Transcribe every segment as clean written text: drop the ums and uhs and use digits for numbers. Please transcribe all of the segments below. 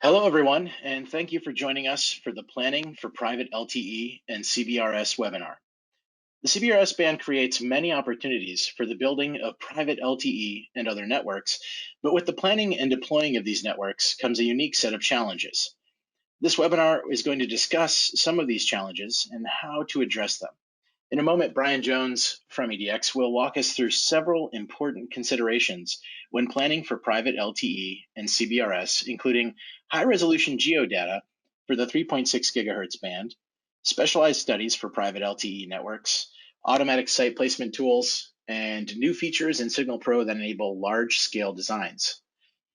Hello, everyone, and thank you for joining us for the Planning for Private LTE and CBRS webinar. The CBRS band creates many opportunities for the building of private LTE and other networks, but with the planning and deploying of these networks comes a unique set of challenges. This webinar is going to discuss some of these challenges and how to address them. In a moment, Brian Jones from EDX will walk us through several important considerations when planning for private LTE and CBRS, including high-resolution geodata for the 3.6 gigahertz band, specialized studies for private LTE networks, automatic site placement tools, and new features in SignalPro that enable large-scale designs.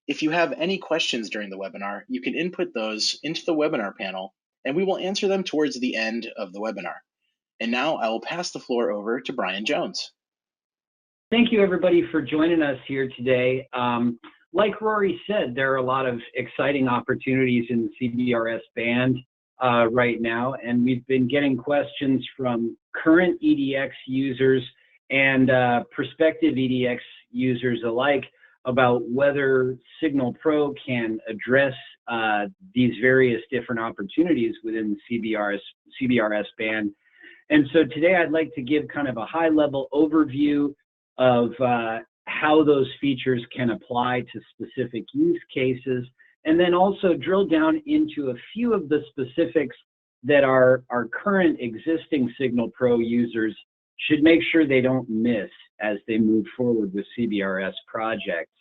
If you have any questions during the webinar, you can input those into the webinar panel, and we will answer them towards the end of the webinar. And now I will pass the floor over to Brian Jones. Thank you, everybody, for joining us here today. Like Rory said, there are a lot of exciting opportunities in the CBRS band right now, and we've been getting questions from current EDX users and prospective EDX users alike about whether SignalPro can address these various different opportunities within the CBRS band. And so today I'd like to give kind of a high-level overview of how those features can apply to specific use cases, and then also drill down into a few of the specifics that our current existing SignalPro users should make sure they don't miss as they move forward with CBRS projects.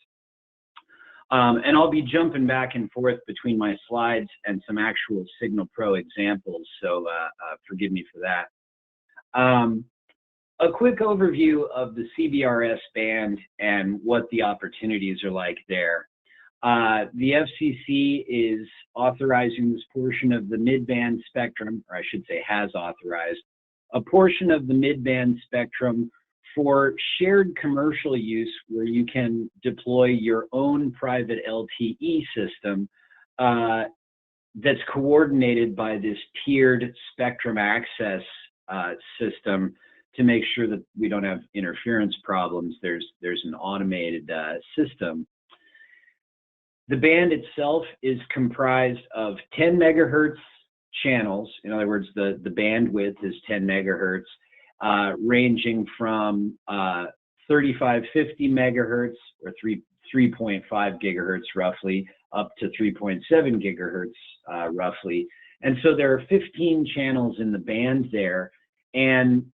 And I'll be jumping back and forth between my slides and some actual SignalPro examples, so forgive me for that. A quick overview of the CBRS band and what the opportunities are like there. The FCC is authorizing this portion of the mid-band spectrum, or I should say has authorized, a portion of the mid-band spectrum for shared commercial use where you can deploy your own private LTE system that's coordinated by this tiered spectrum access system to make sure that we don't have interference problems. There's an automated system. The band itself is comprised of 10 megahertz channels. In other words, the bandwidth is 10 megahertz, ranging from 3550 megahertz or 3.5 gigahertz roughly, up to 3.7 gigahertz roughly. And so there are 15 channels in the band there, and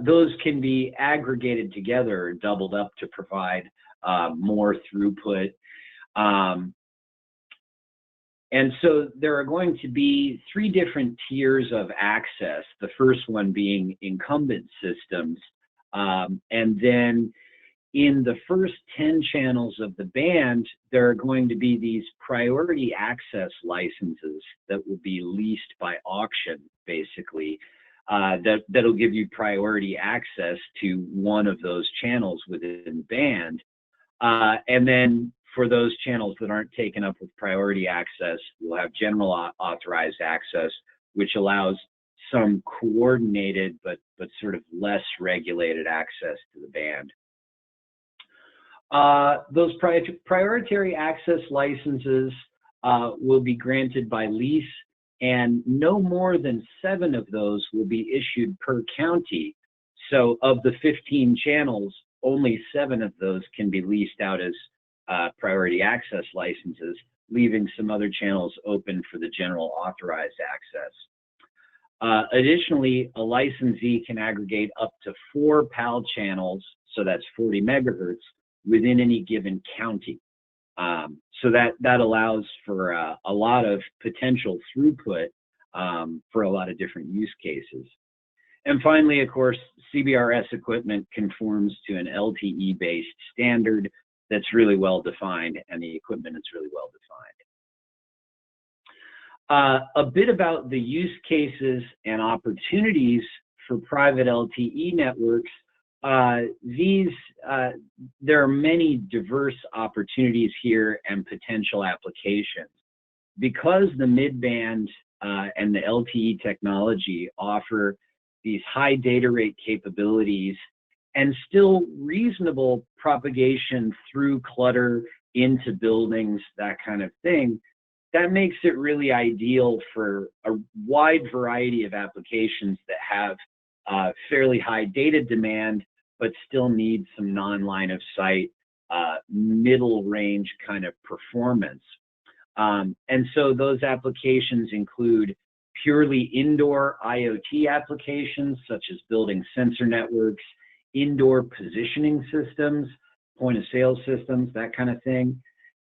those can be aggregated together or doubled up to provide more throughput. And so there are going to be three different tiers of access, the first one being incumbent systems. And then in the first 10 channels of the band, there are going to be these priority access licenses that will be leased by auction, basically, that'll give you priority access to one of those channels within the band. And then for those channels that aren't taken up with priority access, we'll have general authorized access, which allows some coordinated but sort of less regulated access to the band. Those priority access licenses will be granted by lease, and no more than 7 of those will be issued per county. So of the 15 channels, only 7 of those can be leased out as priority access licenses, leaving some other channels open for the general authorized access. Additionally, a licensee can aggregate up to 4 PAL channels, so that's 40 megahertz, within any given county. So that allows for a lot of potential throughput for a lot of different use cases. And finally, of course, CBRS equipment conforms to an LTE-based standard that's really well defined, and the equipment is really well defined. A bit about the use cases and opportunities for private LTE networks. There are many diverse opportunities here and potential applications. Because the mid-band and the LTE technology offer these high data rate capabilities and still reasonable propagation through clutter into buildings, that kind of thing, that makes it really ideal for a wide variety of applications that have fairly high data demand, but still need some non-line of sight, middle range kind of performance. And so those applications include purely indoor IoT applications, such as building sensor networks, indoor positioning systems, point of sale systems, that kind of thing,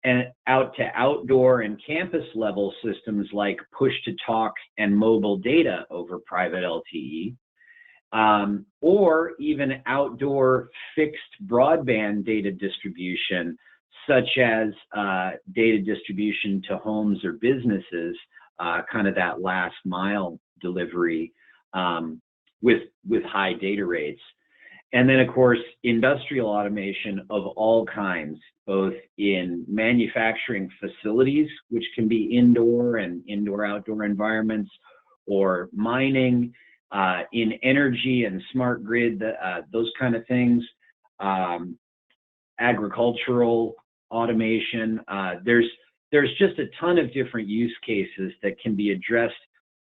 and out to outdoor and campus level systems like push to talk and mobile data over private LTE, or even outdoor fixed broadband data distribution, such as data distribution to homes or businesses, kind of that last mile delivery with high data rates. And then, of course, industrial automation of all kinds, both in manufacturing facilities, which can be indoor and indoor-outdoor environments, or mining, in energy and smart grid, those kind of things, agricultural automation. There's just a ton of different use cases that can be addressed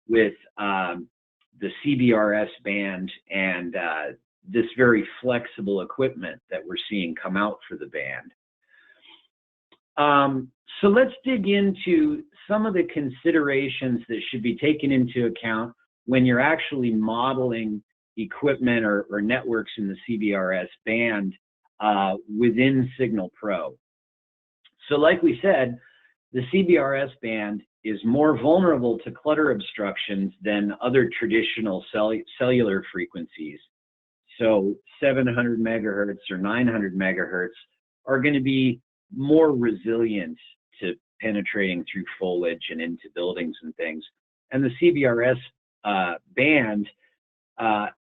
with the CBRS band and this very flexible equipment that we're seeing come out for the band. So let's dig into some of the considerations that should be taken into account when you're actually modeling equipment or networks in the CBRS band within SignalPro. So like we said, the CBRS band is more vulnerable to clutter obstructions than other traditional cellular frequencies. So 700 megahertz or 900 megahertz are going to be more resilient to penetrating through foliage and into buildings and things. And the CBRS band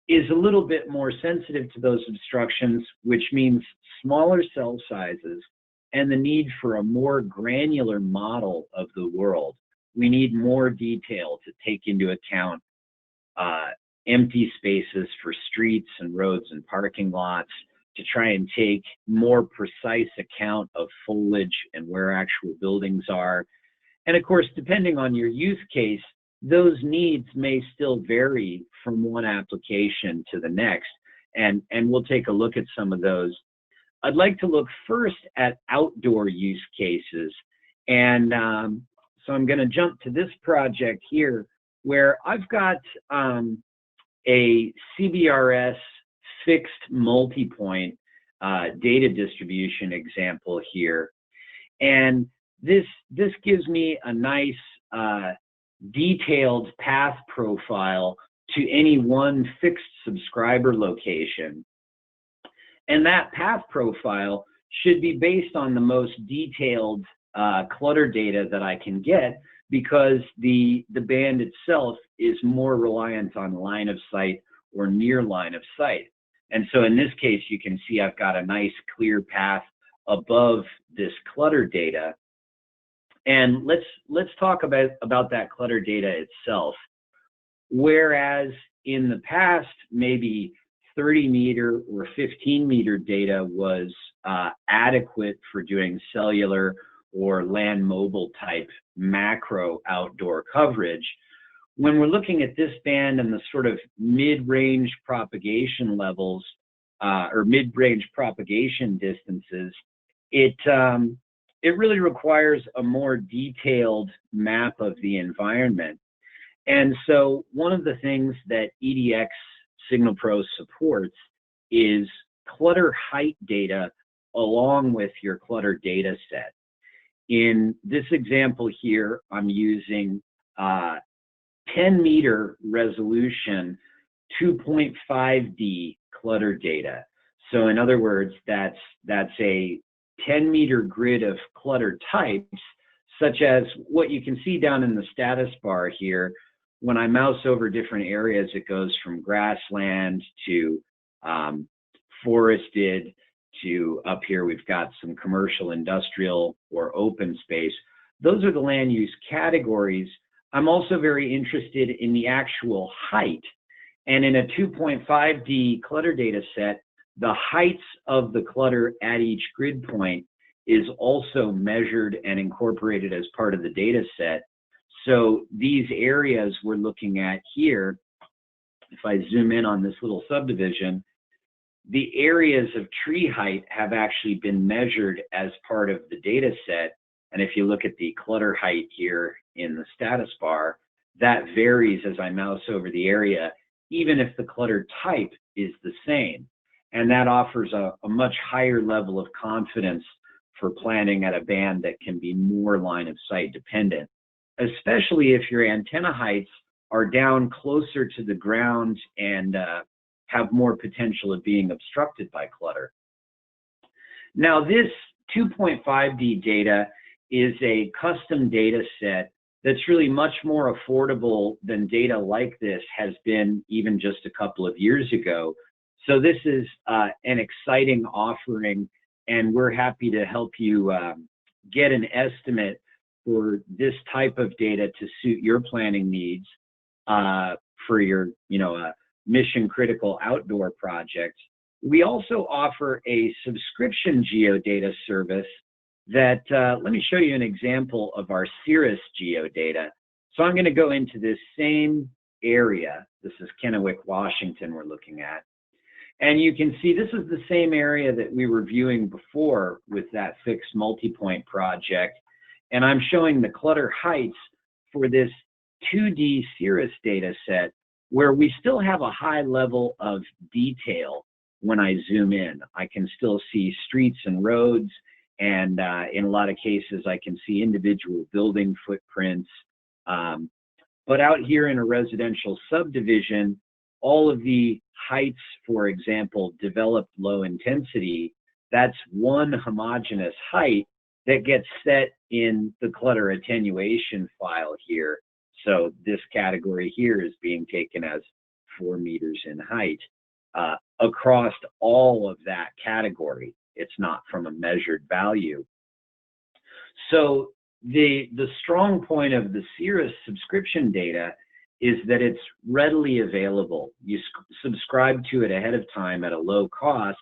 is a little bit more sensitive to those obstructions, which means smaller cell sizes and the need for a more granular model of the world. We need more detail to take into account empty spaces for streets and roads and parking lots, to try and take more precise account of foliage and where actual buildings are. And of course, depending on your use case, those needs may still vary from one application to the next. And we'll take a look at some of those. I'd like to look first at outdoor use cases. And so I'm going to jump to this project here, where I've got a CBRS fixed multi-point data distribution example here. And this gives me a nice detailed path profile to any one fixed subscriber location. And that path profile should be based on the most detailed clutter data that I can get, because the band itself is more reliant on line of sight or near line of sight. And so in this case, you can see I've got a nice clear path above this clutter data. And let's talk about that clutter data itself. Whereas in the past, maybe 30 meter or 15 meter data was adequate for doing cellular or land mobile type macro outdoor coverage, when we're looking at this band and the sort of mid-range propagation levels or mid-range propagation distances, it really requires a more detailed map of the environment. And so one of the things that EDX SignalPro supports is clutter height data along with your clutter data set. In this example here, I'm using 10 meter resolution 2.5D clutter data. So in other words, that's a 10 meter grid of clutter types, such as what you can see down in the status bar here. When I mouse over different areas, it goes from grassland to forested to up here we've got some commercial, industrial, or open space. Those are the land use categories. I'm also very interested in the actual height. And in a 2.5D clutter data set, the heights of the clutter at each grid point is also measured and incorporated as part of the data set. So these areas we're looking at here, if I zoom in on this little subdivision, the areas of tree height have actually been measured as part of the data set. And if you look at the clutter height here in the status bar, that varies as I mouse over the area, even if the clutter type is the same. And that offers a much higher level of confidence for planning at a band that can be more line of sight dependent, especially if your antenna heights are down closer to the ground and have more potential of being obstructed by clutter. Now, this 2.5D data is a custom data set that's really much more affordable than data like this has been even just a couple of years ago. So this is an exciting offering, and we're happy to help you get an estimate for this type of data to suit your planning needs for your, mission critical outdoor project. We also offer a subscription geodata service that, let me show you an example of our CBRS geodata. So I'm going to go into this same area. This is Kennewick, Washington we're looking at. And you can see this is the same area that we were viewing before with that fixed multi-point project. And I'm showing the clutter heights for this 2D CBRS data set, where we still have a high level of detail. When I zoom in, I can still see streets and roads, and in a lot of cases I can see individual building footprints. But out here in a residential subdivision, all of the heights, for example, developed low intensity, that's one homogeneous height that gets set in the clutter attenuation file here. So this category here is being taken as 4 meters in height across all of that category. It's not from a measured value. So the strong point of the CBRS subscription data is that it's readily available. You subscribe to it ahead of time at a low cost,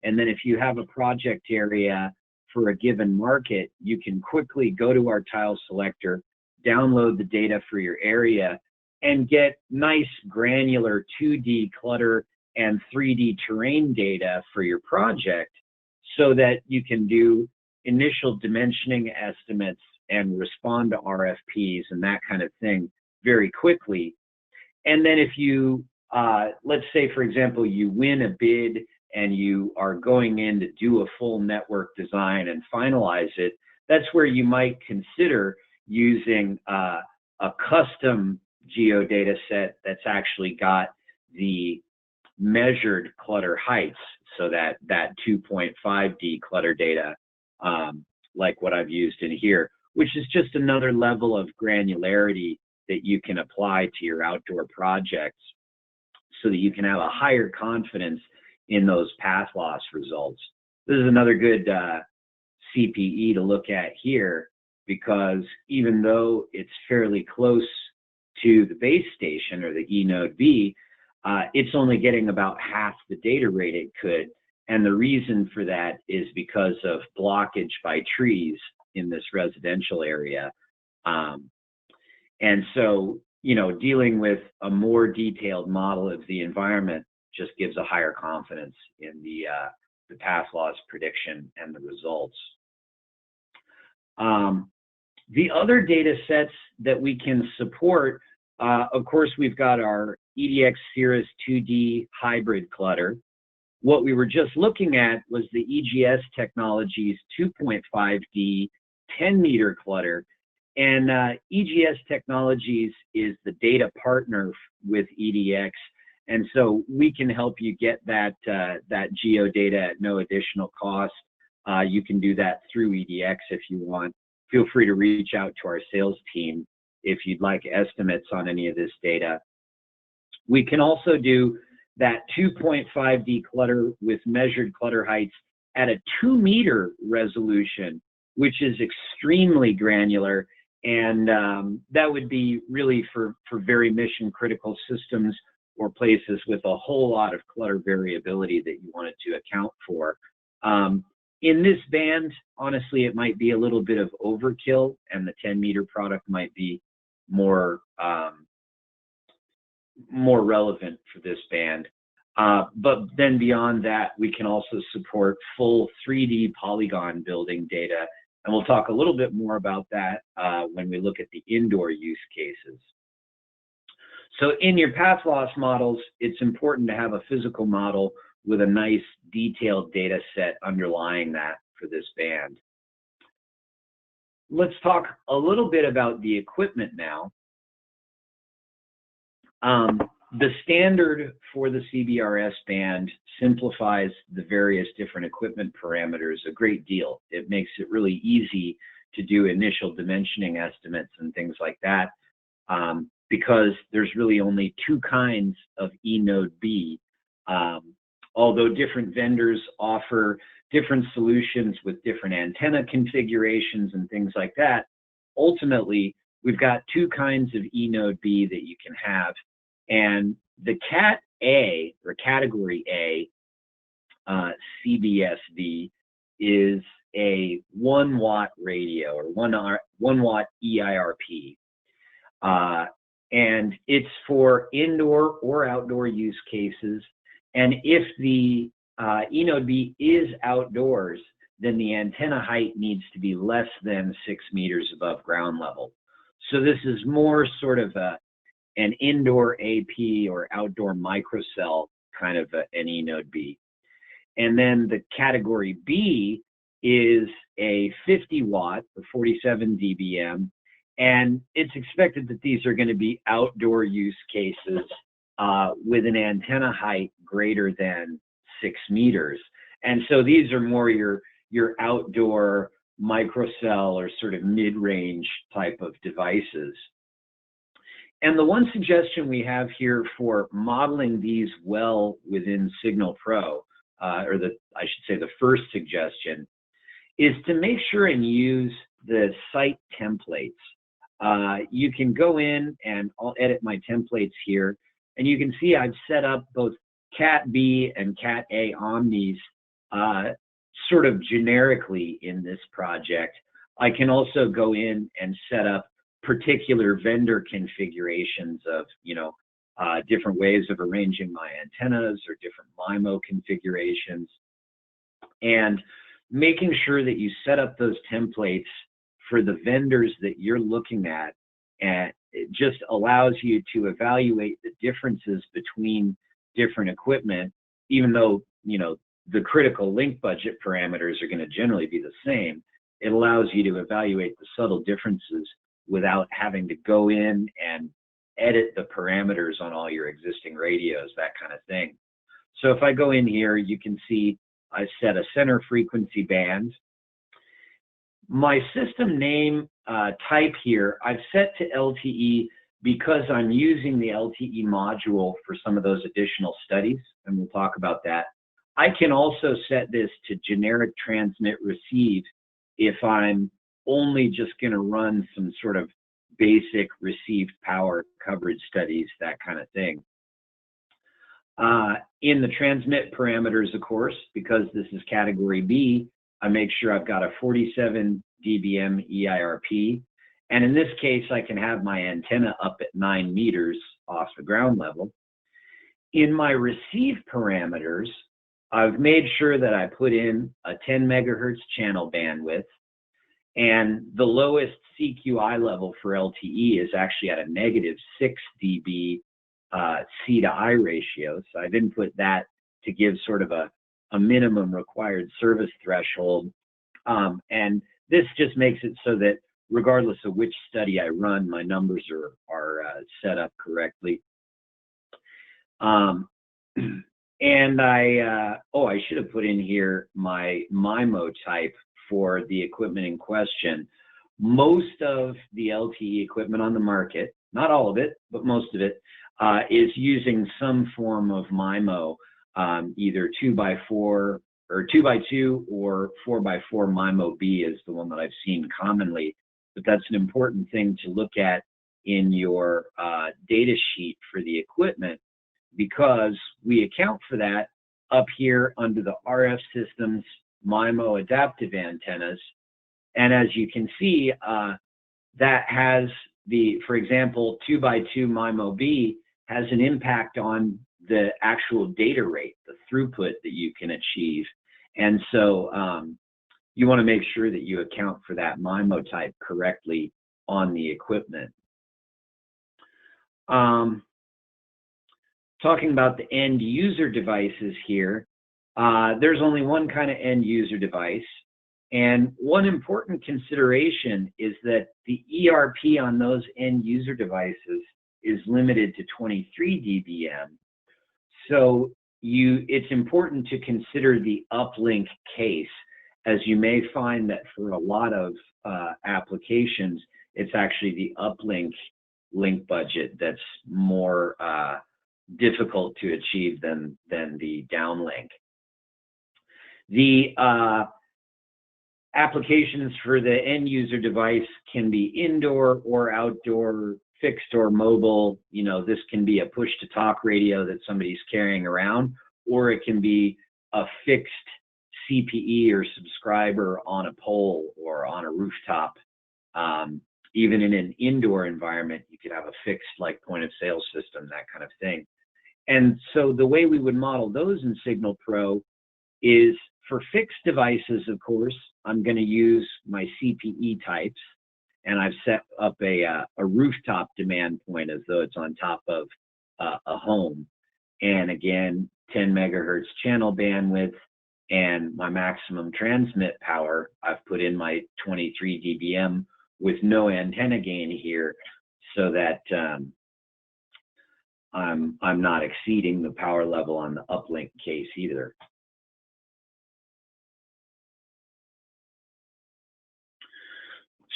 and then if you have a project area for a given market, you can quickly go to our tile selector, download the data for your area, and get nice granular 2D clutter and 3D terrain data for your project so that you can do initial dimensioning estimates and respond to RFPs and that kind of thing very quickly. And then if you, let's say, for example, you win a bid and you are going in to do a full network design and finalize it, that's where you might consider using a custom geodata set that's actually got the measured clutter heights, so that 2.5D clutter data, like what I've used in here, which is just another level of granularity that you can apply to your outdoor projects so that you can have a higher confidence in those path loss results. This is another good CPE to look at here, because even though it's fairly close to the base station or the E node B, it's only getting about half the data rate it could. And the reason for that is because of blockage by trees in this residential area. And so, dealing with a more detailed model of the environment just gives a higher confidence in the path loss prediction and the results. The other data sets that we can support, of course, we've got our EDX CBRS 2D hybrid clutter. What we were just looking at was the EGS Technologies 2.5D 10-meter clutter. And EGS Technologies is the data partner with EDX. And so we can help you get that geodata at no additional cost. You can do that through EDX if you want. Feel free to reach out to our sales team if you'd like estimates on any of this data. We can also do that 2.5D clutter with measured clutter heights at a 2-meter resolution, which is extremely granular. And that would be really for very mission critical systems or places with a whole lot of clutter variability that you wanted to account for. In this band, honestly, it might be a little bit of overkill, and the 10-meter product might be more more relevant for this band. But then beyond that, we can also support full 3D polygon building data, and we'll talk a little bit more about that when we look at the indoor use cases. So in your path loss models, it's important to have a physical model with a nice detailed data set underlying that for this band. Let's talk a little bit about the equipment now. The standard for the CBRS band simplifies the various different equipment parameters a great deal. It makes it really easy to do initial dimensioning estimates and things like that, because there's really only two kinds of eNode B. Although different vendors offer different solutions with different antenna configurations and things like that, ultimately, we've got two kinds of eNode B that you can have. And the Cat A, or Category A, CBSV, is a 1 watt radio, or 1 watt EIRP. And it's for indoor or outdoor use cases. And if the eNode B is outdoors, then the antenna height needs to be less than 6 meters above ground level. So this is more sort of an indoor AP or outdoor microcell kind of an eNode B. And then the Category B is a 50 watt or 47 dBm, and it's expected that these are going to be outdoor use cases with an antenna height greater than 6 meters. And so these are more your outdoor microcell or sort of mid-range type of devices. And the one suggestion we have here for modeling these well within SignalPro, I should say the first suggestion, is to make sure and use the site templates. You can go in, and I'll edit my templates here, and you can see I've set up both Cat B and Cat A omnis sort of generically in this project. I can also go in and set up particular vendor configurations of, different ways of arranging my antennas or different MIMO configurations, and making sure that you set up those templates for the vendors that you're looking at. And it just allows you to evaluate the differences between different equipment, even though, the critical link budget parameters are going to generally be the same. It allows you to evaluate the subtle differences without having to go in and edit the parameters on all your existing radios, that kind of thing. So if I go in here, you can see I set a center frequency band. My system name type here, I've set to LTE because I'm using the LTE module for some of those additional studies, and we'll talk about that. I can also set this to generic transmit receive if I'm only just going to run some sort of basic received power coverage studies, that kind of thing. In the transmit parameters, of course, because this is Category B, I make sure I've got a 47 dBm EIRP. And in this case, I can have my antenna up at 9 meters off the ground level. In my receive parameters, I've made sure that I put in a 10 megahertz channel bandwidth, and the lowest CQI level for LTE is actually at a -6 dB C to I ratio. So I've input that to give sort of a minimum required service threshold. And this just makes it so that regardless of which study I run, my numbers are set up correctly. And I should have put in here my MIMO type for the equipment in question. Most of the LTE equipment on the market, not all of it, but most of it, is using some form of MIMO, either 2x4 or 2x2 or 4x4 MIMO B is the one that I've seen commonly. But that's an important thing to look at in your data sheet for the equipment, because we account for that up here under the RF systems MIMO adaptive antennas. And as you can see, that has for example, 2x2 MIMO B has an impact on the actual data rate, the throughput that you can achieve. And so you want to make sure that you account for that MIMO type correctly on the equipment. Talking about the end user devices here, there's only one kind of end user device. And one important consideration is that the ERP on those end user devices is limited to 23 dBm. So it's important to consider the uplink case, as you may find that for a lot of applications, it's actually the uplink link budget that's more difficult to achieve than the downlink. The applications for the end user device can be indoor or outdoor, fixed or mobile. You know, this can be a push to talk radio that somebody's carrying around, or it can be a fixed CPE or subscriber on a pole or on a rooftop. Even in an indoor environment, you could have a fixed like point of sale system, that kind of thing. And so the way we would model those in SignalPro is for fixed devices, of course, I'm going to use my CPE types, and I've set up a rooftop demand point as though it's on top of a home. And again, 10 megahertz channel bandwidth, and my maximum transmit power, I've put in my 23 dBm with no antenna gain here, so that I'm not exceeding the power level on the uplink case either.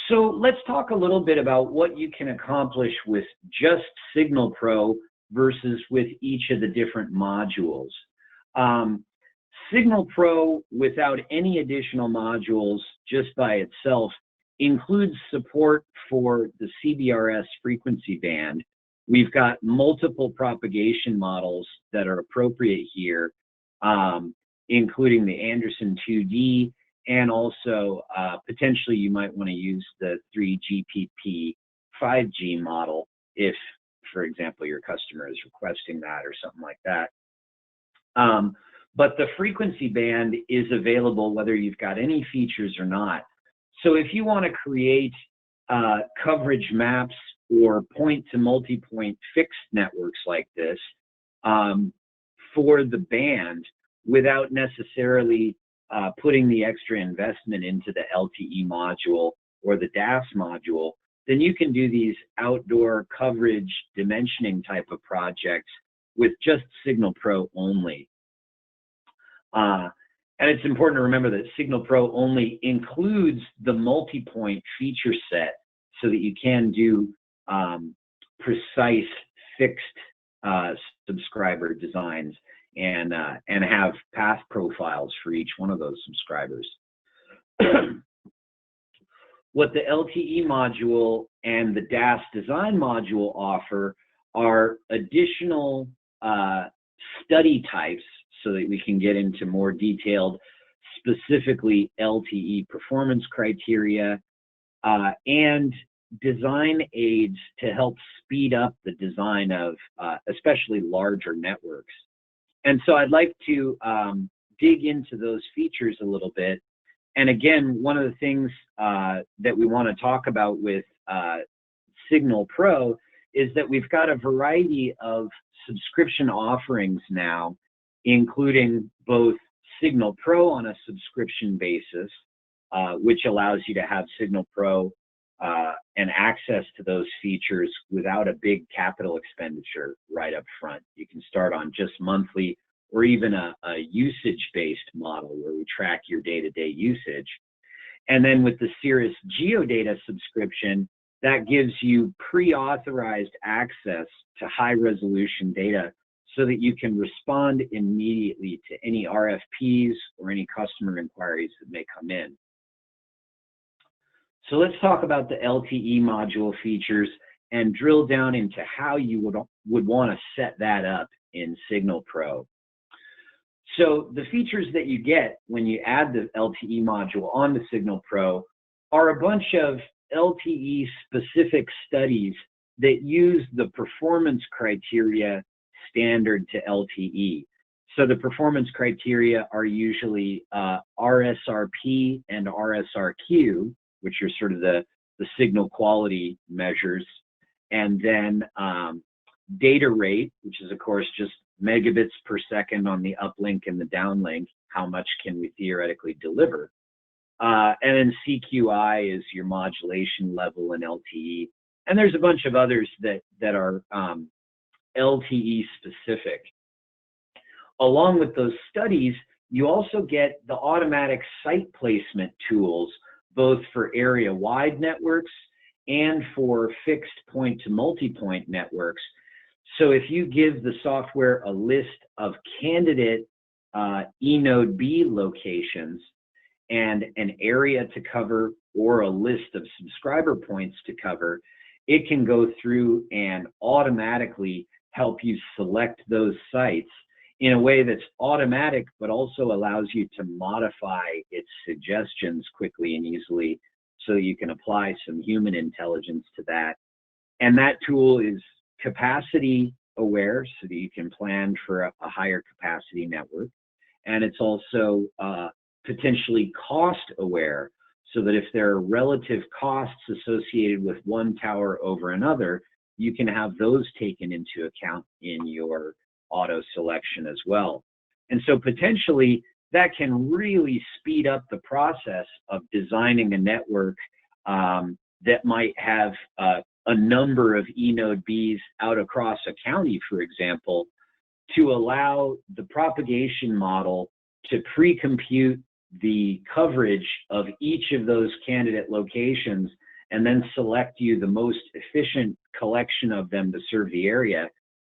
So let's talk a little bit about what you can accomplish with just SignalPro versus with each of the different modules. SignalPro, without any additional modules, just by itself, includes support for the CBRS frequency band. We've got multiple propagation models that are appropriate here, including the Anderson 2D, and also potentially you might want to use the 3GPP 5G model if, for example, your customer is requesting that or something like that. But the frequency band is available whether you've got any features or not. So if you want to create coverage maps or point to multi-point fixed networks like this for the band without necessarily putting the extra investment into the LTE module or the DAS module, then you can do these outdoor coverage dimensioning type of projects with just SignalPro only. And it's important to remember that SignalPro only includes the multi-point feature set so that you can do precise fixed subscriber designs and have path profiles for each one of those subscribers. What the LTE module and the DAS design module offer are additional study types so that we can get into more detailed, specifically LTE performance criteria, and design aids to help speed up the design of especially larger networks. And so I'd like to dig into those features a little bit. And again, one of the things that we want to talk about with SignalPro is that we've got a variety of subscription offerings now, including both SignalPro on a subscription basis, which allows you to have SignalPro and access to those features without a big capital expenditure right up front. You can start on just monthly or even a usage-based model where we track your day-to-day usage. And then with the Cirrus geodata subscription, that gives you pre-authorized access to high-resolution data so that you can respond immediately to any RFPs or any customer inquiries that may come in. So let's talk about the LTE module features and drill down into how you would want to set that up in SignalPro. So the features that you get when you add the LTE module on the SignalPro are a bunch of LTE specific studies that use the performance criteria standard to LTE. So the performance criteria are usually RSRP and RSRQ, which are sort of the signal quality measures, and then data rate, which is of course just megabits per second on the uplink and the downlink, how much can we theoretically deliver. And then CQI is your modulation level in LTE. And there's a bunch of others that are LTE specific. Along with those studies, you also get the automatic site placement tools, both for area-wide networks and for fixed point to multi-point networks. So if you give the software a list of candidate eNode B locations and an area to cover or a list of subscriber points to cover, it can go through and automatically help you select those sites in a way that's automatic, but also allows you to modify its suggestions quickly and easily so you can apply some human intelligence to that. And that tool is capacity aware so that you can plan for a higher capacity network. And it's also potentially cost aware so that if there are relative costs associated with one tower over another, you can have those taken into account in your auto selection as well. And so potentially that can really speed up the process of designing a network that might have a number of eNode Bs out across a county, for example, to allow the propagation model to pre-compute the coverage of each of those candidate locations and then select you the most efficient collection of them to serve the area,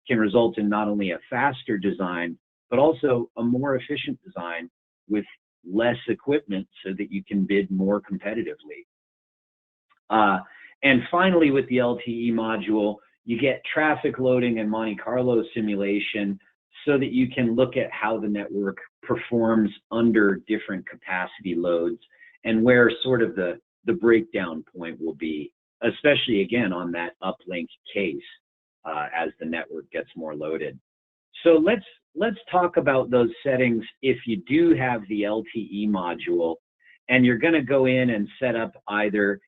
can result in not only a faster design, but also a more efficient design with less equipment so that you can bid more competitively. And finally, with the LTE module, you get traffic loading and Monte Carlo simulation so that you can look at how the network performs under different capacity loads and where sort of the breakdown point will be, especially again on that uplink case as the network gets more loaded. So let's talk about those settings if you do have the LTE module and you're going to go in and set up either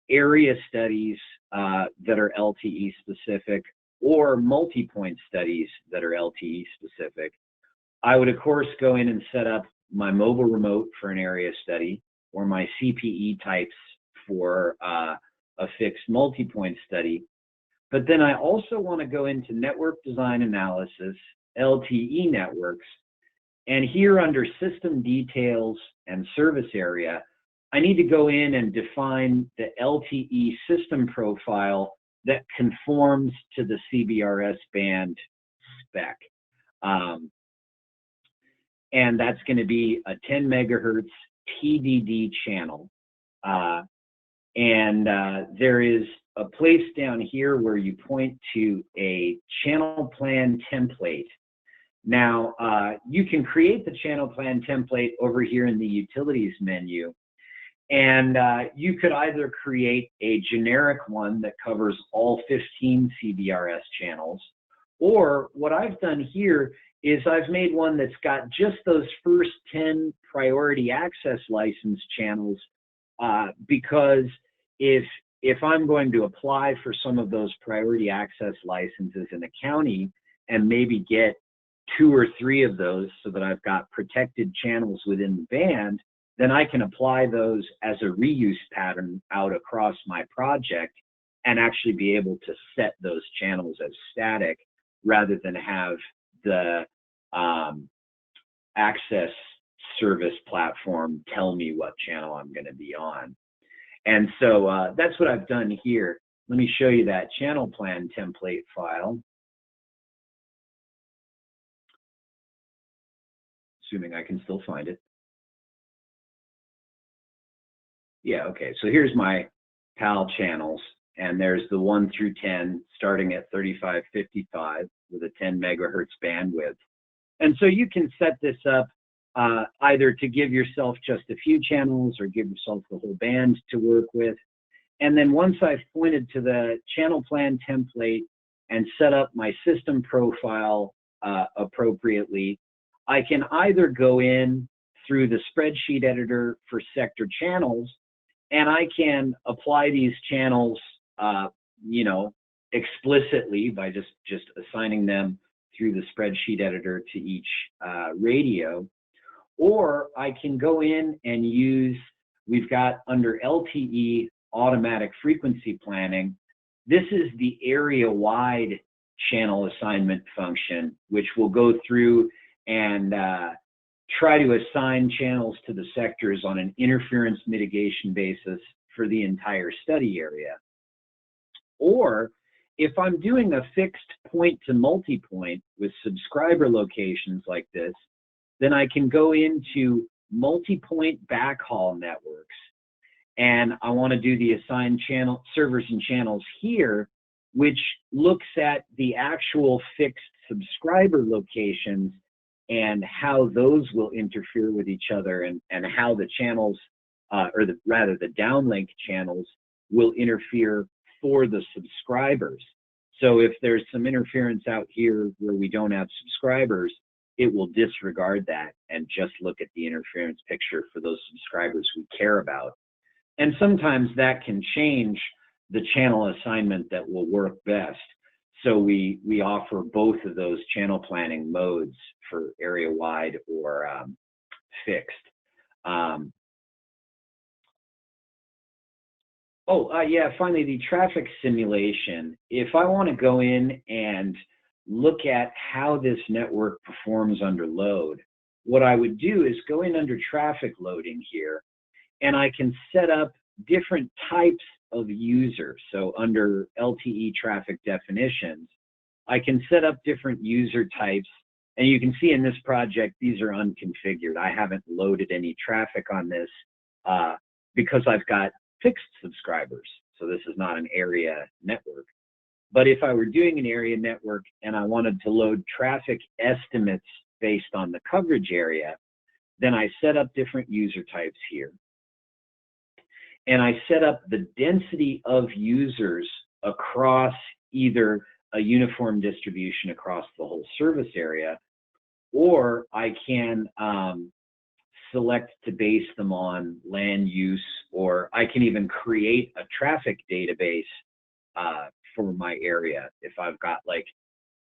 area studies that are LTE specific or multi-point studies that are LTE specific. I would of course go in and set up my mobile remote for an area study or my CPE types for a fixed multi-point study. But then I also want to go into network design analysis, LTE networks, and here under system details and service area, I need to go in and define the LTE system profile that conforms to the CBRS band spec. And that's going to be a 10 megahertz TDD channel. There is a place down here where you point to a channel plan template. Now, you can create the channel plan template over here in the utilities menu. And you could either create a generic one that covers all 15 CBRS channels, or what I've done here is I've made one that's got just those first 10 priority access license channels, because if I'm going to apply for some of those priority access licenses in a county and maybe get 2 or 3 of those so that I've got protected channels within the band, then I can apply those as a reuse pattern out across my project and actually be able to set those channels as static rather than have the access service platform tell me what channel I'm going to be on. And so that's what I've done here. Let me show you that channel plan template file. Assuming I can still find it. Yeah, okay, so here's my PAL channels, and there's the 1 through 10 starting at 3555 with a 10 megahertz bandwidth. And so you can set this up either to give yourself just a few channels or give yourself the whole band to work with. And then once I've pointed to the channel plan template and set up my system profile appropriately, I can either go in through the spreadsheet editor for sector channels, and I can apply these channels, you know, explicitly by just assigning them through the spreadsheet editor to each radio. Or I can go in and use, we've got under LTE automatic frequency planning, this is the area-wide channel assignment function, which will go through and try to assign channels to the sectors on an interference mitigation basis for the entire study area. Or if I'm doing a fixed point to multi-point with subscriber locations like this, then I can go into multi-point backhaul networks. And I want to do the assigned channel servers and channels here, which looks at the actual fixed subscriber locations and how those will interfere with each other, and how the channels, rather the downlink channels, will interfere for the subscribers. So if there's some interference out here where we don't have subscribers, it will disregard that and just look at the interference picture for those subscribers we care about. And sometimes that can change the channel assignment that will work best. So we offer both of those channel planning modes for area wide or fixed. Finally, the traffic simulation. If I want to go in and look at how this network performs under load, what I would do is go in under traffic loading here, and I can set up different types of users. So under LTE traffic definitions, I can set up different user types. And you can see in this project, these are unconfigured. I haven't loaded any traffic on this because I've got fixed subscribers. So this is not an area network. But if I were doing an area network and I wanted to load traffic estimates based on the coverage area, then I set up different user types here. And I set up the density of users across either a uniform distribution across the whole service area, or I can select to base them on land use, or I can even create a traffic database for my area. If I've got like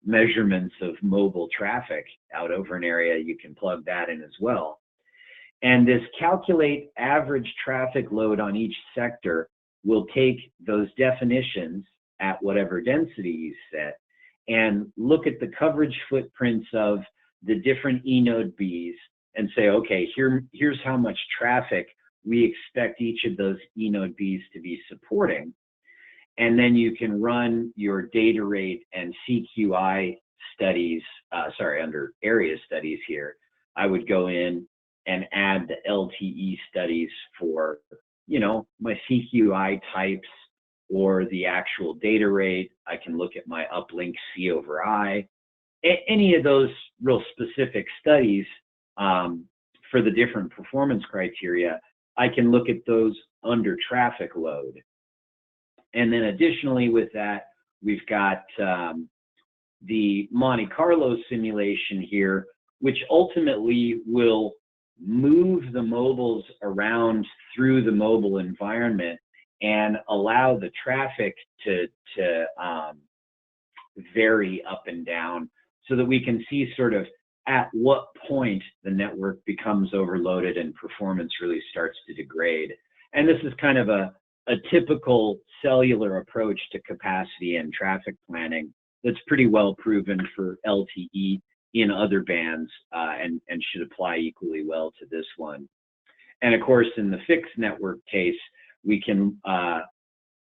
measurements of mobile traffic out over an area, you can plug that in as well. And this calculate average traffic load on each sector will take those definitions at whatever density you set and look at the coverage footprints of the different eNode Bs and say, okay, here's how much traffic we expect each of those eNode Bs to be supporting. And then you can run your data rate and CQI studies, under area studies here. I would go in and add the LTE studies for, my CQI types or the actual data rate. I can look at my uplink C over I. Any of those real specific studies for the different performance criteria, I can look at those under traffic load. And then additionally with that, we've got the Monte Carlo simulation here, which ultimately will move the mobiles around through the mobile environment and allow the traffic to vary up and down so that we can see sort of at what point the network becomes overloaded and performance really starts to degrade. And this is kind of a typical cellular approach to capacity and traffic planning that's pretty well proven for LTE in other bands and should apply equally well to this one. And of course, in the fixed network case, we can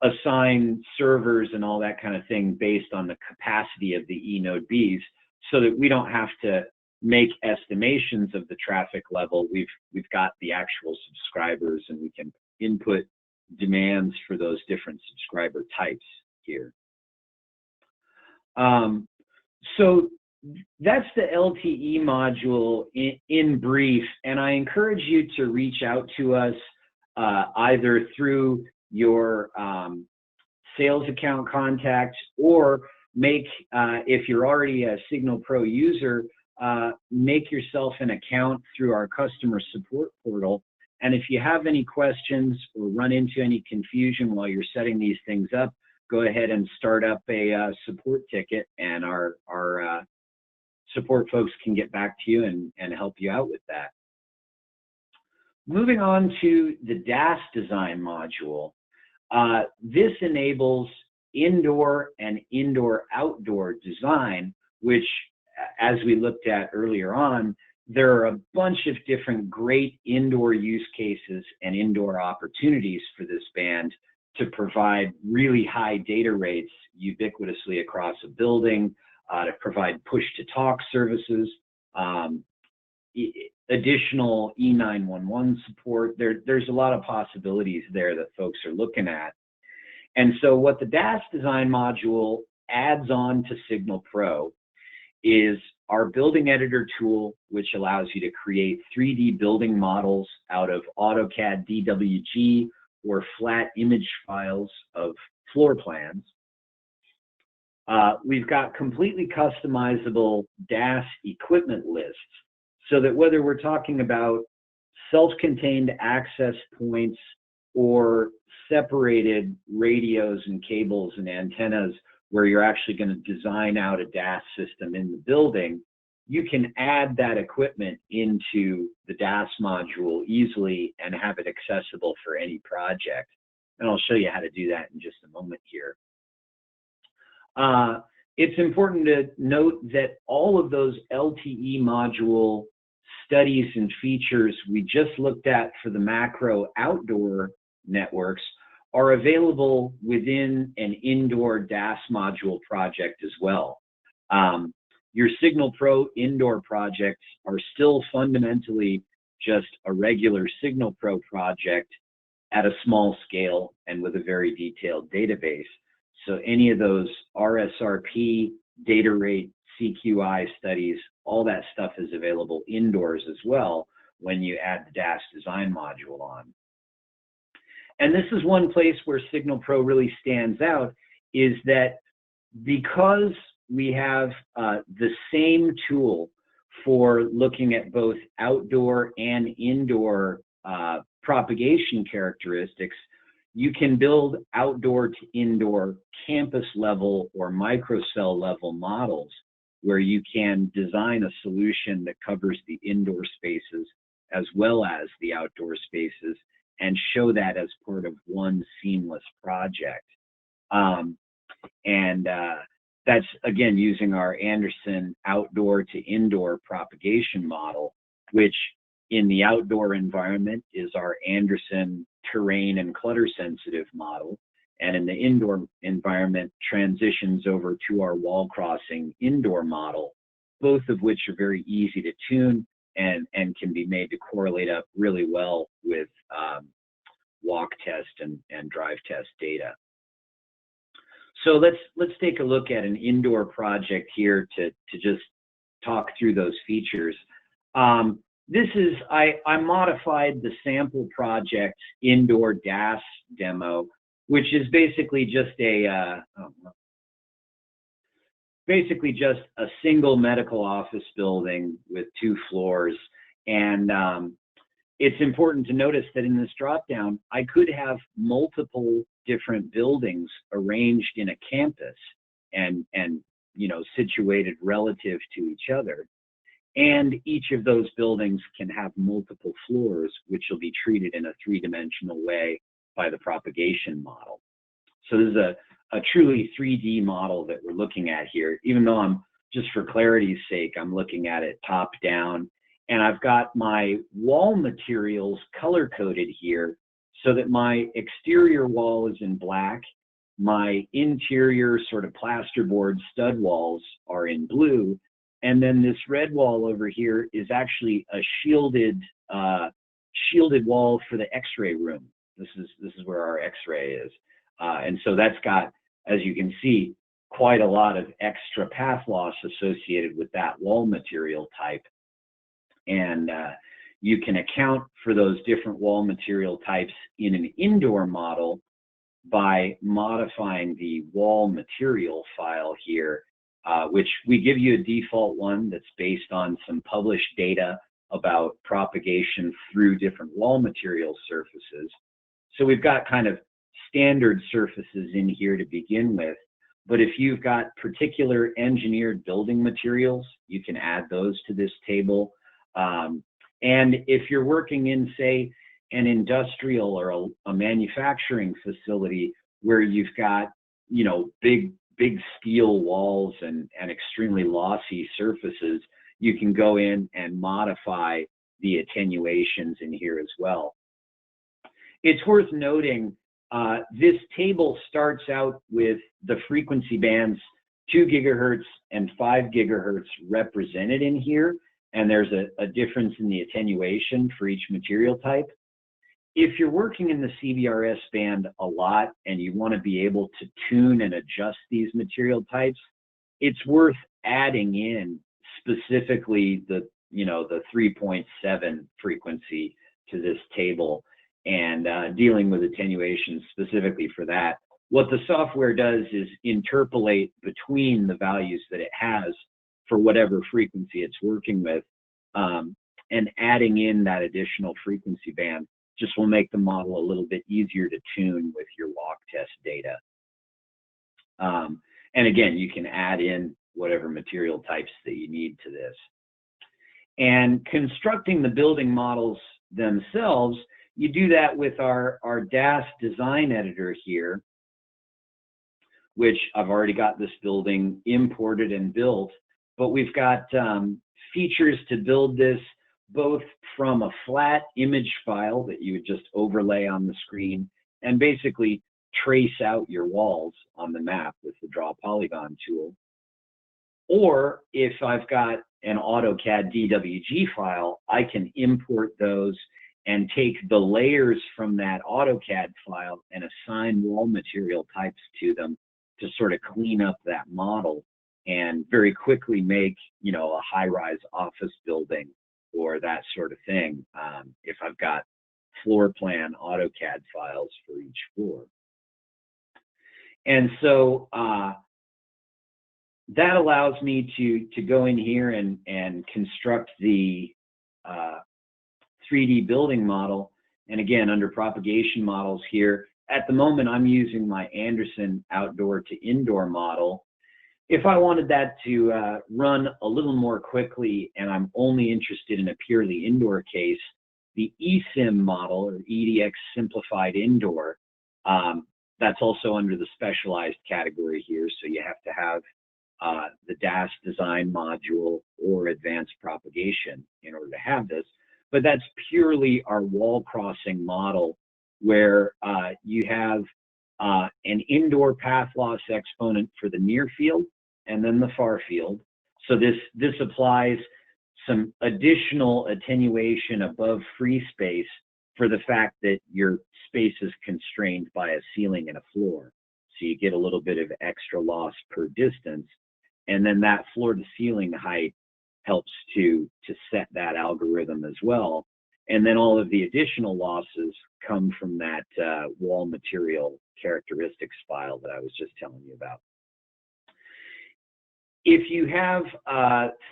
assign servers and all that kind of thing based on the capacity of the eNode Bs so that we don't have to make estimations of the traffic level. We've got the actual subscribers and we can input demands for those different subscriber types here. So that's the LTE module in brief, and I encourage you to reach out to us either through your sales account contact, or make, if you're already a SignalPro user, make yourself an account through our customer support portal. And if you have any questions or run into any confusion while you're setting these things up, go ahead and start up a support ticket, and our support folks can get back to you and help you out with that. Moving on to the DAS Design module. This enables indoor and indoor-outdoor design, which, as we looked at earlier on, there are a bunch of different great indoor use cases and indoor opportunities for this band to provide really high data rates ubiquitously across a building, to provide push-to-talk services, additional E911 support. There's a lot of possibilities there that folks are looking at. And so what the DAS Design module adds on to SignalPro is our building editor tool, which allows you to create 3D building models out of AutoCAD DWG or flat image files of floor plans. We've got completely customizable DAS equipment lists, so that whether we're talking about self-contained access points or separated radios and cables and antennas where you're actually going to design out a DAS system in the building, you can add that equipment into the DAS module easily and have it accessible for any project. And I'll show you how to do that in just a moment here. It's important to note that all of those LTE module studies and features we just looked at for the macro outdoor networks are available within an indoor DAS module project as well. Your SignalPro indoor projects are still fundamentally just a regular SignalPro project at a small scale and with a very detailed database. So any of those RSRP, data rate, CQI studies, all that stuff is available indoors as well when you add the DAS Design module on. And this is one place where SignalPro really stands out, is that because we have the same tool for looking at both outdoor and indoor propagation characteristics, you can build outdoor to indoor campus level or microcell level models where you can design a solution that covers the indoor spaces as well as the outdoor spaces and show that as part of one seamless project. That's, again, using our Anderson outdoor to indoor propagation model, which in the outdoor environment is our Anderson terrain and clutter sensitive model, and in the indoor environment transitions over to our wall crossing indoor model, both of which are very easy to tune and can be made to correlate up really well with walk test and drive test data. So let's take a look at an indoor project here to just talk through those features. This is, I modified the sample project indoor DAS demo, which is basically just a single medical office building with 2 floors. And it's important to notice that in this dropdown, I could have multiple different buildings arranged in a campus and you know, situated relative to each other. And each of those buildings can have multiple floors, which will be treated in a 3-dimensional way by the propagation model. So this is a truly 3D model that we're looking at here, even though I'm, just for clarity's sake, I'm looking at it top down. And I've got my wall materials color coded here so that my exterior wall is in black, my interior sort of plasterboard stud walls are in blue, and then this red wall over here is actually a shielded wall for the X-ray room. This is where our X-ray is, and so that's got, as you can see, quite a lot of extra path loss associated with that wall material type. And you can account for those different wall material types in an indoor model by modifying the wall material file here, which we give you a default one that's based on some published data about propagation through different wall material surfaces. So we've got kind of standard surfaces in here to begin with, but if you've got particular engineered building materials, you can add those to this table. And if you're working in, say, an industrial or a manufacturing facility where you've got, you know, big steel walls and extremely lossy surfaces, you can go in and modify the attenuations in here as well. It's worth noting, this table starts out with the frequency bands 2 gigahertz and 5 gigahertz represented in here, and there's a difference in the attenuation for each material type. If you're working in the CBRS band a lot and you want to be able to tune and adjust these material types, it's worth adding in specifically the 3.7 frequency to this table and dealing with attenuation specifically for that. What the software does is interpolate between the values that it has for whatever frequency it's working with, and adding in that additional frequency band just will make the model a little bit easier to tune with your walk test data. And again, you can add in whatever material types that you need to this. And constructing the building models themselves, you do that with our DAS design editor here, which I've already got this building imported and built, but we've got features to build this both from a flat image file that you would just overlay on the screen and basically trace out your walls on the map with the Draw Polygon tool. Or if I've got an AutoCAD DWG file, I can import those and take the layers from that AutoCAD file and assign wall material types to them to sort of clean up that model and very quickly make, you know, a high-rise office building or that sort of thing, if I've got floor plan AutoCAD files for each floor. And so that allows me to go in here and construct the 3D building model. And again, under propagation models here, at the moment, I'm using my Anderson outdoor to indoor model. If I wanted that to run a little more quickly and I'm only interested in a purely indoor case, the eSIM model or EDX Simplified Indoor, that's also under the specialized category here. So you have to have the DAS Design module or advanced propagation in order to have this. But that's purely our wall crossing model where you have an indoor path loss exponent for the near field and then the far field. So this applies some additional attenuation above free space for the fact that your space is constrained by a ceiling and a floor. So you get a little bit of extra loss per distance. And then that floor to ceiling height helps to set that algorithm as well. And then all of the additional losses come from that wall material characteristics file that I was just telling you about. If you have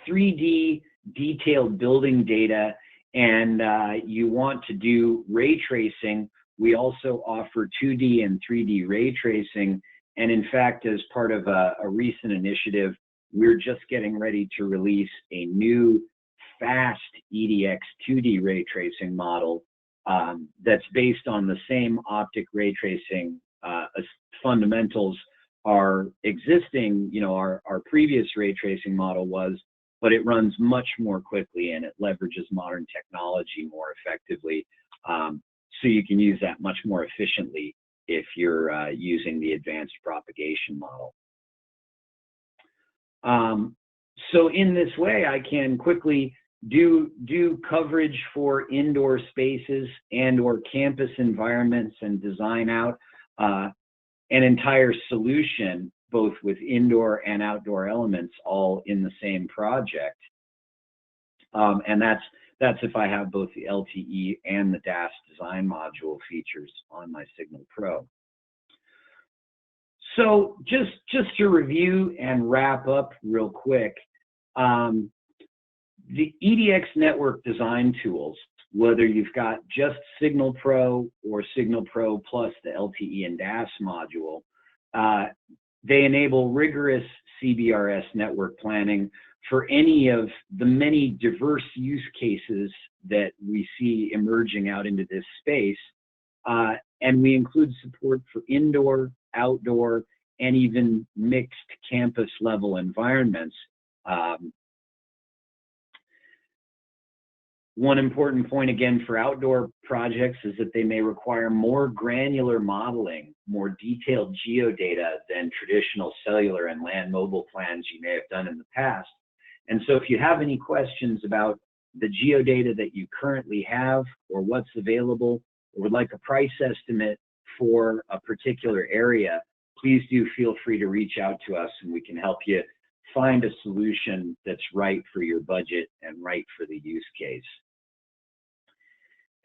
3D detailed building data and you want to do ray tracing, we also offer 2D and 3D ray tracing. And in fact, as part of a recent initiative, we're just getting ready to release a new fast EDX 2D ray tracing model that's based on the same optic ray tracing fundamentals our existing, our previous ray tracing model was, but it runs much more quickly and it leverages modern technology more effectively. So you can use that much more efficiently if you're using the advanced propagation model. So in this way, I can quickly do coverage for indoor spaces and or campus environments and design out an entire solution, both with indoor and outdoor elements all in the same project. And that's if I have both the LTE and the DAS Design module features on my SignalPro. So just to review and wrap up real quick, the EDX network design tools, whether you've got just SignalPro or SignalPro plus the LTE and DAS module, they enable rigorous CBRS network planning for any of the many diverse use cases that we see emerging out into this space. And we include support for indoor, outdoor, and even mixed campus level environments. One important point again for outdoor projects is that they may require more granular modeling, more detailed geodata than traditional cellular and land mobile plans you may have done in the past. And so if you have any questions about the geodata that you currently have or what's available, or would like a price estimate for a particular area, please do feel free to reach out to us and we can help you find a solution that's right for your budget and right for the use case.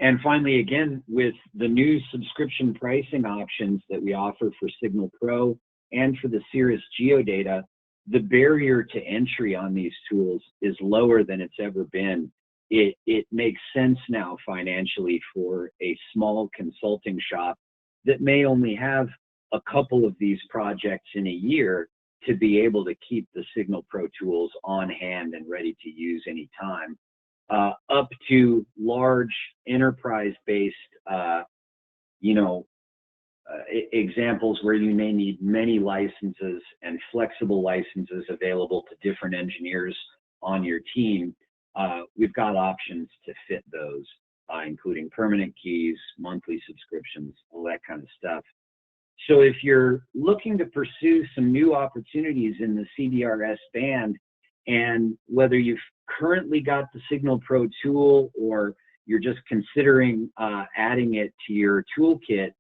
And finally, again, with the new subscription pricing options that we offer for SignalPro and for the Cirrus geodata, the barrier to entry on these tools is lower than it's ever been. It makes sense now financially for a small consulting shop that may only have a couple of these projects in a year to be able to keep the SignalPro tools on hand and ready to use anytime, up to large enterprise-based, examples where you may need many licenses and flexible licenses available to different engineers on your team. We've got options to fit those, including permanent keys, monthly subscriptions, all that kind of stuff. So if you're looking to pursue some new opportunities in the CBRS band, and whether you've currently got the SignalPro tool or you're just considering adding it to your toolkit,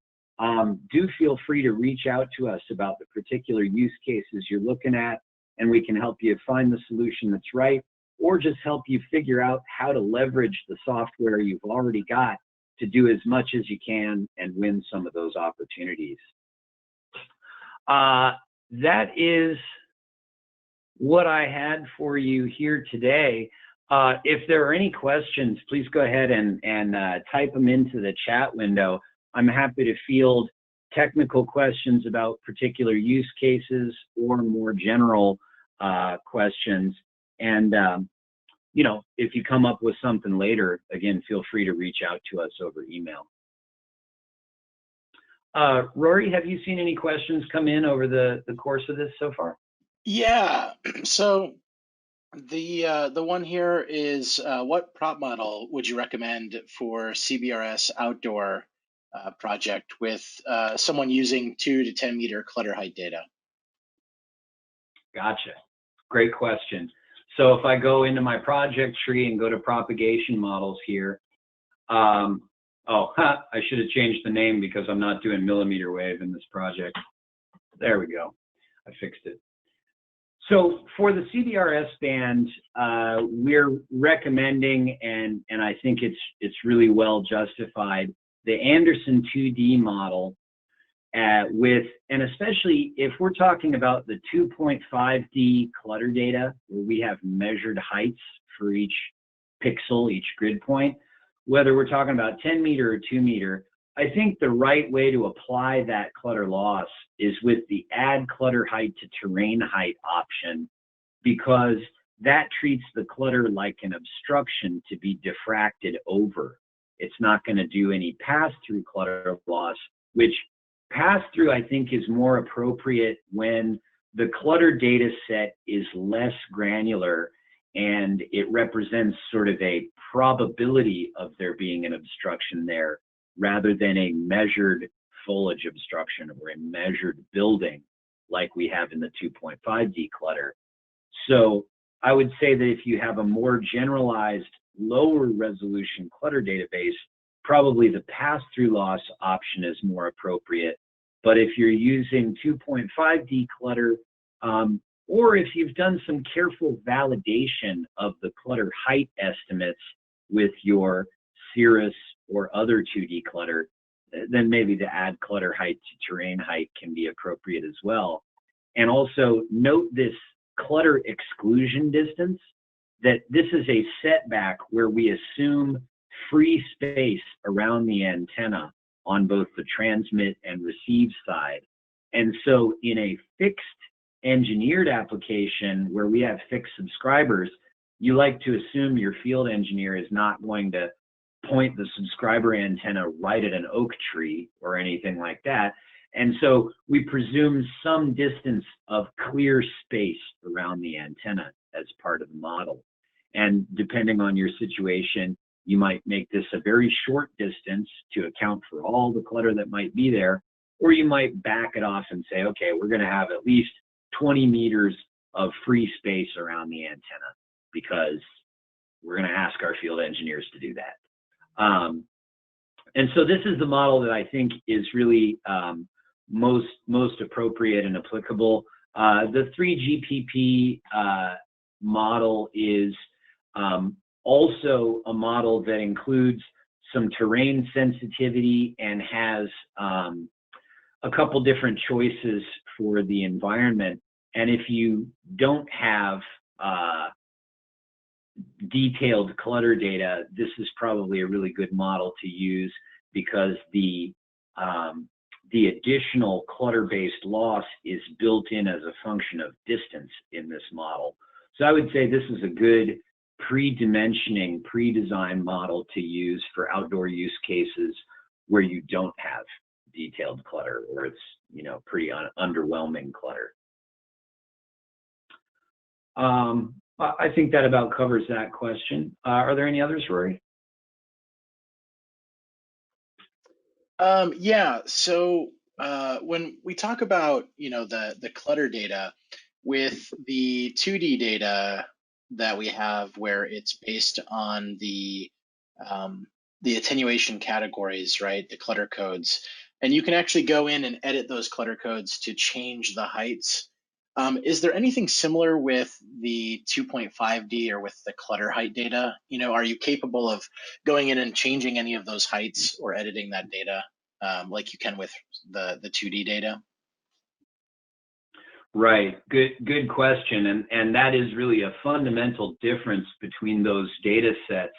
do feel free to reach out to us about the particular use cases you're looking at, and we can help you find the solution that's right, or just help you figure out how to leverage the software you've already got to do as much as you can and win some of those opportunities. That is what I had for you here today. If there are any questions, please go ahead and type them into the chat window. I'm happy to field technical questions about particular use cases or more general questions. And, if you come up with something later, again, feel free to reach out to us over email. Rory, have you seen any questions come in over the course of this so far? Yeah, so the one here is what prop model would you recommend for CBRS outdoor project with someone using 2 to 10 meter clutter height data? Gotcha. Great question. So if I go into my project tree and go to propagation models here, I should have changed the name because I'm not doing millimeter wave in this project. There we go. I fixed it. So for the CBRS band, we're recommending, and I think it's really well justified, the Anderson 2D model and especially if we're talking about the 2.5D clutter data, where we have measured heights for each pixel, each grid point, whether we're talking about 10 meter or 2 meter, I think the right way to apply that clutter loss is with the add clutter height to terrain height option, because that treats the clutter like an obstruction to be diffracted over. It's not going to do any pass-through clutter loss, which pass-through I think is more appropriate when the clutter data set is less granular and it represents sort of a probability of there being an obstruction there, rather than a measured foliage obstruction or a measured building like we have in the 2.5D clutter. So I would say that if you have a more generalized, lower resolution clutter database, probably the pass-through loss option is more appropriate. But if you're using 2.5D clutter, or if you've done some careful validation of the clutter height estimates with your cirrus or other 2D clutter, then maybe the add clutter height to terrain height can be appropriate as well. And also note this clutter exclusion distance, that this is a setback where we assume free space around the antenna on both the transmit and receive side. And so in a fixed engineered application where we have fixed subscribers, you like to assume your field engineer is not going to point the subscriber antenna right at an oak tree or anything like that. And so we presume some distance of clear space around the antenna as part of the model. And depending on your situation, you might make this a very short distance to account for all the clutter that might be there, or you might back it off and say, okay, we're going to have at least 20 meters of free space around the antenna because we're going to ask our field engineers to do that. And so this is the model that I think is really most appropriate and applicable. The 3GPP model is also a model that includes some terrain sensitivity and has a couple different choices for the environment. And if you don't have detailed clutter data, this is probably a really good model to use because the additional clutter-based loss is built in as a function of distance in this model. So I would say this is a good pre-dimensioning, pre-design model to use for outdoor use cases where you don't have detailed clutter or it's, you know, pretty underwhelming clutter. I think that about covers that question. Are there any others, Rory? Yeah, so when we talk about, you know, the clutter data with the 2D data that we have where it's based on the attenuation categories, right, the clutter codes, and you can actually go in and edit those clutter codes to change the heights. Is there anything similar with the 2.5D or with the clutter height data? You know, are you capable of going in and changing any of those heights or editing that data like you can with the 2D data? Right, good question, and that is really a fundamental difference between those data sets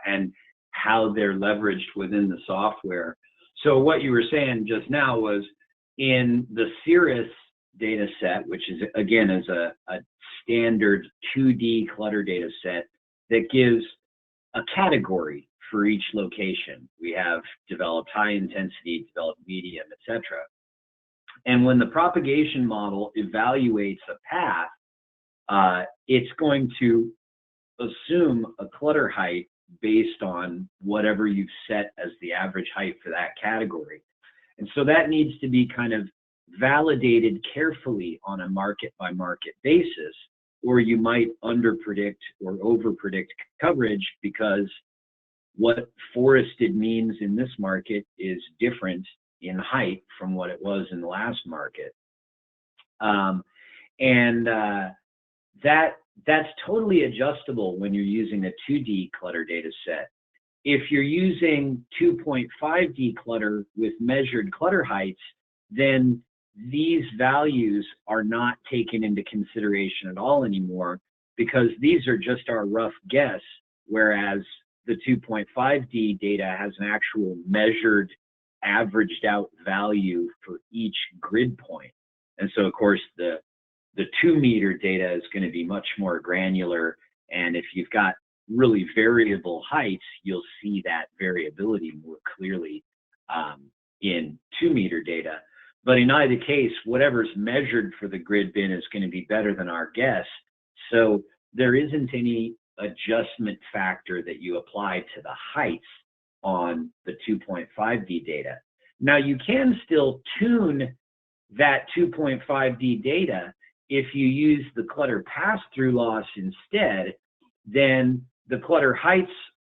and how they're leveraged within the software. So what you were saying just now was in the cirrus data set, which is again is a standard 2D clutter data set that gives a category for each location. We have developed high intensity, developed medium, etc. And when the propagation model evaluates a path, it's going to assume a clutter height based on whatever you've set as the average height for that category. And so that needs to be kind of validated carefully on a market by market basis, or you might underpredict or overpredict coverage because what forested means in this market is different in height from what it was in the last market. That's totally adjustable when you're using a 2D clutter data set. If you're using 2.5D clutter with measured clutter heights, then these values are not taken into consideration at all anymore because these are just our rough guess, whereas the 2.5D data has an actual measured, averaged out value for each grid point. And so, of course, the 2-meter data is going to be much more granular. And if you've got really variable heights, you'll see that variability more clearly in 2-meter data. But in either case, whatever's measured for the grid bin is going to be better than our guess. So there isn't any adjustment factor that you apply to the heights on the 2.5D data. Now you can still tune that 2.5D data. If you use the clutter pass-through loss instead, then the clutter heights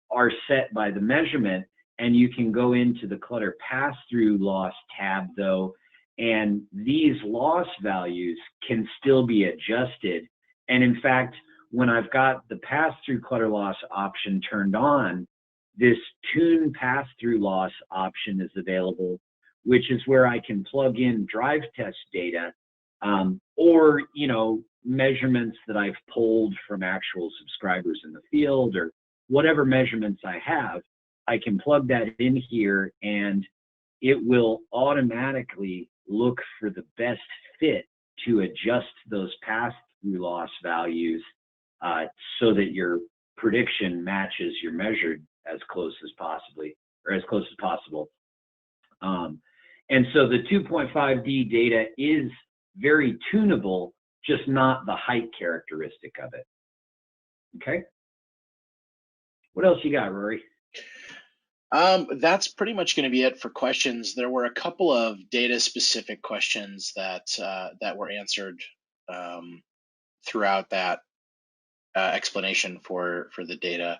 are set by the measurement, and you can go into the clutter pass-through loss tab though And these loss values can still be adjusted. And in fact, when I've got the pass-through clutter loss option turned on, this tune pass-through loss option is available, which is where I can plug in drive test data, or measurements that I've pulled from actual subscribers in the field, or whatever measurements I have. I can plug that in here, and it will automatically look for the best fit to adjust those pass-through loss values, so that your prediction matches your measured as close as possible. And so the 2.5D data is very tunable, just not the height characteristic of it. Okay. What else you got, Rory? That's pretty much going to be it for questions. There were a couple of data-specific questions that that were answered throughout that explanation for the data.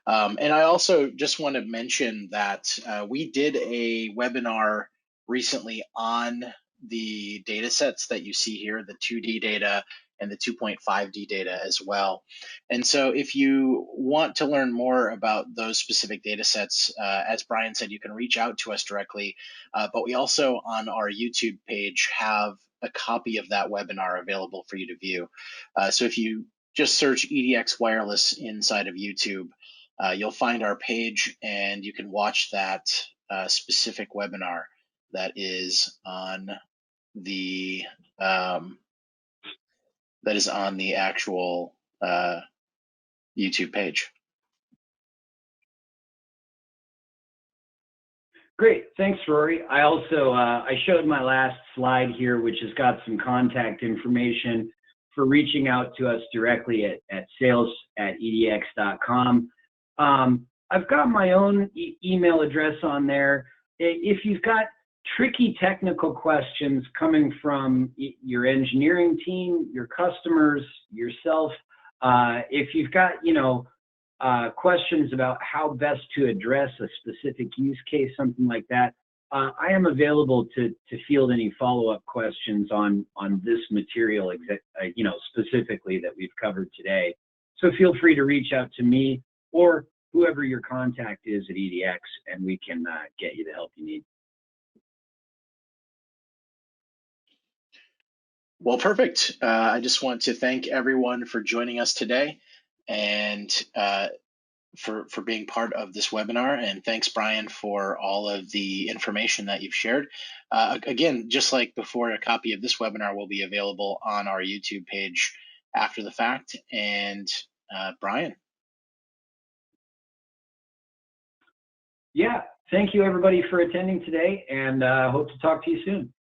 And I also just want to mention that we did a webinar recently on the data sets that you see here, the 2D data and the 2.5D data as well. And so if you want to learn more about those specific data sets, as Brian said, you can reach out to us directly, but we also on our YouTube page have a copy of that webinar available for you to view. So if you just search EDX Wireless inside of YouTube, you'll find our page, and you can watch that specific webinar that is on the actual YouTube page. Great, thanks, Rory. I also I showed my last slide here, which has got some contact information for reaching out to us directly at sales@edx.com. I've got my own email address on there. If you've got tricky technical questions coming from your engineering team, your customers, yourself, if you've got, questions about how best to address a specific use case, something like that, I am available to field any follow-up questions on this material, specifically that we've covered today. So feel free to reach out to me or whoever your contact is at EDX, and we can get you the help you need. Well, perfect. I just want to thank everyone for joining us today, and for being part of this webinar. And thanks, Brian, for all of the information that you've shared. Again, just like before, a copy of this webinar will be available on our YouTube page after the fact. And Brian. Yeah, thank you everybody for attending today, and hope to talk to you soon.